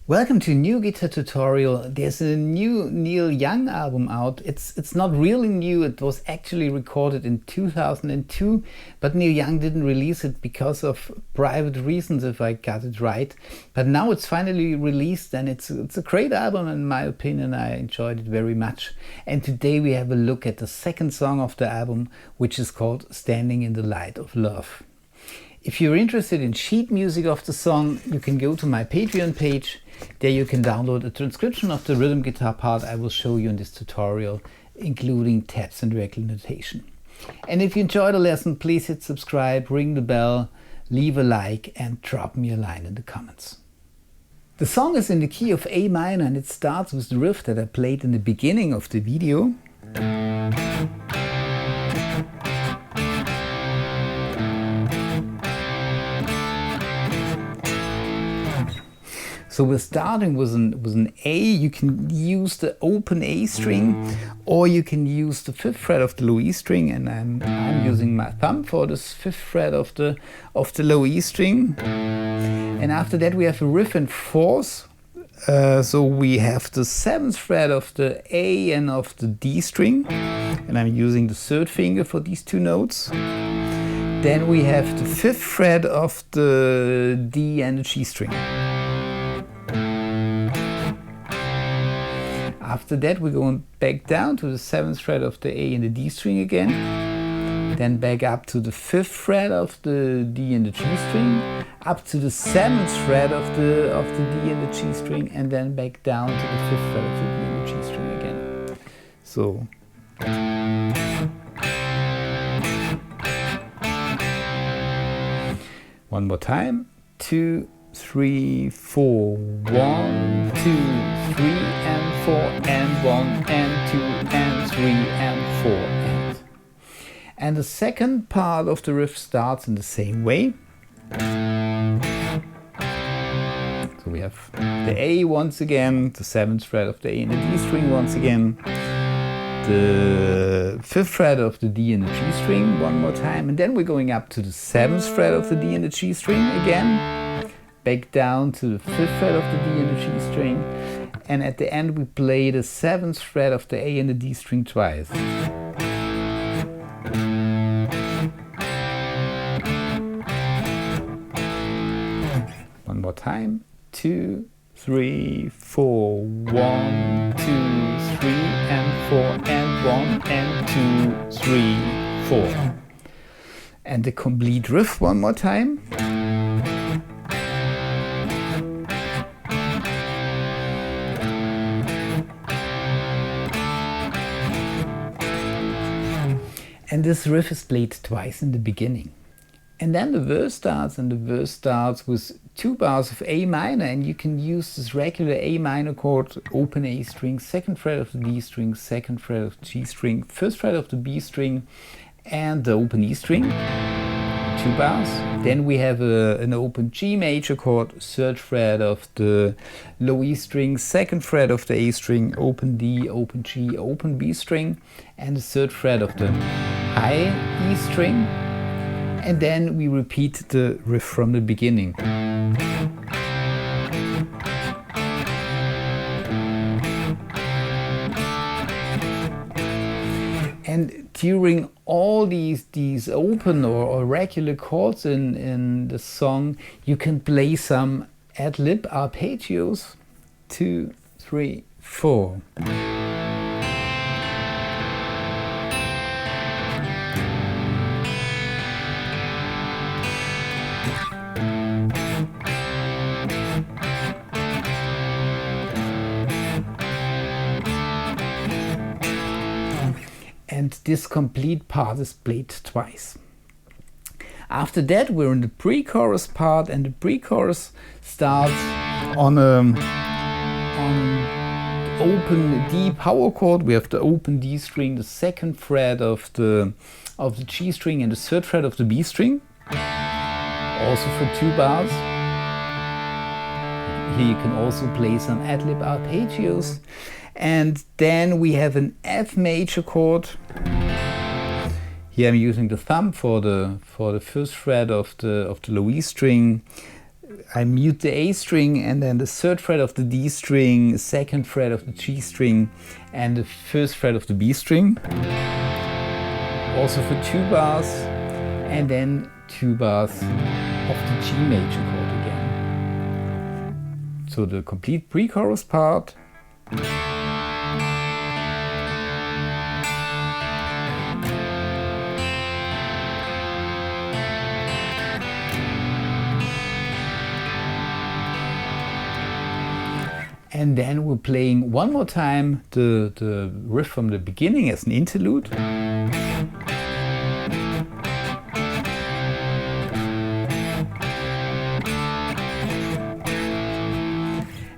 Welcome to a new guitar tutorial. There's a new Neil Young album out. It's not really new, it was actually recorded in 2002, but Neil Young didn't release it because of private reasons, if I got it right. But now it's finally released and it's a great album in my opinion. I enjoyed it very much. And today we have a look at the second song of the album, which is called Standing in the Light of Love. If you're interested in sheet music of the song, you can go to my Patreon page. There you can download a transcription of the rhythm guitar part I will show you in this tutorial, including tabs and regular notation. And if you enjoyed the lesson, please hit subscribe, ring the bell, leave a like and drop me a line in the comments. The song is in the key of A minor and it starts with the riff that I played in the beginning of the video. So we're starting with an A. You can use the open A string or you can use the 5th fret of the low E string, and I'm using my thumb for this 5th fret of the low E string. And after that we have a riff in 4th. So we have the 7th fret of the A and of the D string, and I'm using the 3rd finger for these two notes. Then we have the 5th fret of the D and the G string. After that we're going back down to the 7th fret of the A and the D string again, then back up to the 5th fret of the D and the G string, up to the 7th fret of the D and the G string, and then back down to the 5th fret of the D and the G string again. So one more time, 2, 3, 4, 1, 2, 3 and 4 and 1 and 2 and 3 and 4 and the second part of the riff starts in the same way. So we have the A once again, the 7th fret of the A and the D string once again, the 5th fret of the D and the G string one more time, and then we're going up to the 7th fret of the D and the G string again, back down to the 5th fret of the D and the G string, and at the end we play the 7th fret of the A and the D string twice. One more time, 2, 3, 4, 1, 2, 3 and 4 and 1 and 2, 3, 4. And the complete riff one more time. And this riff is played twice in the beginning. And then the verse starts, and the verse starts with 2 bars of A minor, and you can use this regular A minor chord, open A string, 2nd fret of the D string, 2nd fret of the G string, 1st fret of the B string, and the open E string, 2 bars. Then we have an open G major chord, 3rd fret of the low E string, 2nd fret of the A string, open D, open G, open B string, and the 3rd fret of the high E string. And then we repeat the riff from the beginning. And during all these open or regular chords in the song, you can play some ad-lib arpeggios. 2, 3, 4. And this complete part is played twice. After that we're in the pre-chorus part, and the pre-chorus starts on open D power chord. We have the open D string, the 2nd fret of the G string, and the 3rd fret of the B string, also for 2 bars. Here you can also play some ad-lib arpeggios. And then we have an F major chord. Here I'm using the thumb for the 1st fret of the low E string, I mute the A string and then the 3rd fret of the D string, 2nd fret of the G string and the 1st fret of the B string. Also for 2 bars, and then 2 bars of the G major chord again. So the complete pre-chorus part. And then we're playing one more time the riff from the beginning as an interlude.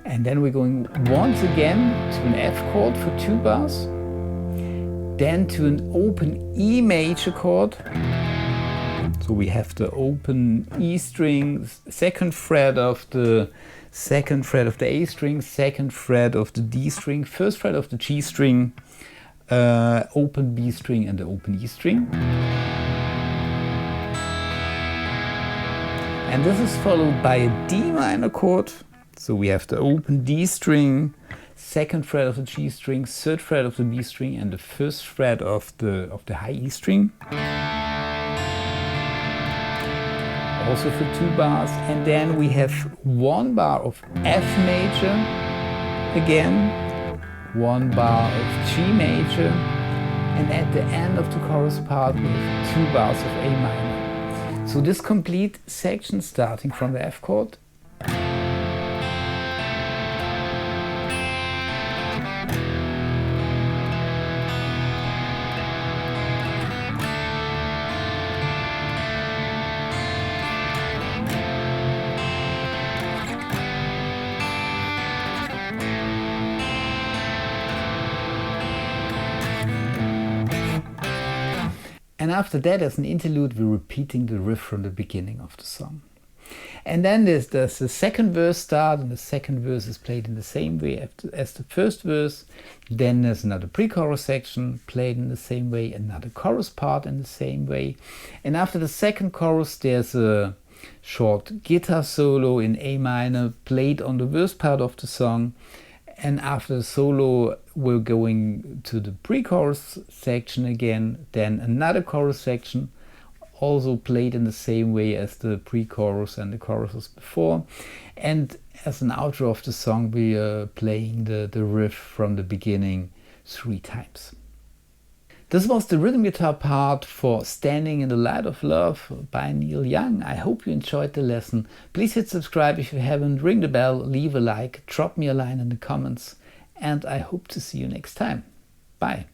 And then we're going once again to an F chord for 2 bars, then to an open E major chord. So we have the open E string, 2nd fret of the A string, 2nd fret of the D string, 1st fret of the G string, open B string and the open E string. And this is followed by a D minor chord. So we have the open D string, 2nd fret of the G string, 3rd fret of the B string and the 1st fret of the high E string. Also for 2 bars, and then we have 1 bar of F major again, 1 bar of G major, and at the end of the chorus part we have 2 bars of A minor. So this complete section starting from the F chord. And after that, as an interlude, we're repeating the riff from the beginning of the song. And then there's the 2nd verse start, and the 2nd verse is played in the same way as the 1st verse. Then there's another pre-chorus section played in the same way, another chorus part in the same way. And after the 2nd chorus, there's a short guitar solo in A minor played on the verse part of the song. And after the solo, we're going to the pre-chorus section again, then another chorus section, also played in the same way as the pre-chorus and the choruses before. And as an outro of the song, we are playing the riff from the beginning 3 times. This was the rhythm guitar part for Standing in the Light of Love by Neil Young. I hope you enjoyed the lesson. Please hit subscribe if you haven't, ring the bell, leave a like, drop me a line in the comments, and I hope to see you next time. Bye.